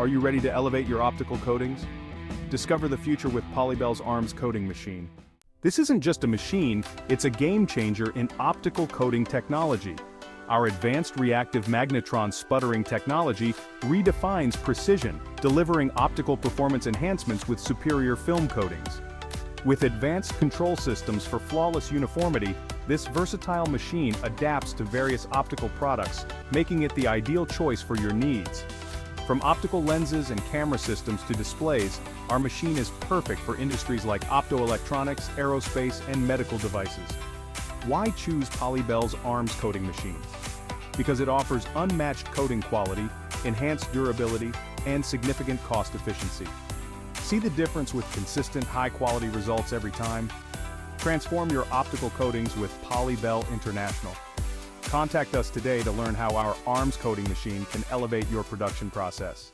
Are you ready to elevate your optical coatings? Discover the future with Polybell's ARMS coating machine. This isn't just a machine, it's a game changer in optical coating technology. Our Advanced Reactive Magnetron Sputtering technology redefines precision, delivering optical performance enhancements with superior film coatings. With advanced control systems for flawless uniformity, this versatile machine adapts to various optical products, making it the ideal choice for your needs. From optical lenses and camera systems to displays, our machine is perfect for industries like optoelectronics, aerospace, and medical devices. Why choose Polybell's ARMS coating machine? Because it offers unmatched coating quality, enhanced durability, and significant cost efficiency. See the difference with consistent, high-quality results every time? Transform your optical coatings with Polybell International. Contact us today to learn how our ARMS coating machine can elevate your production process.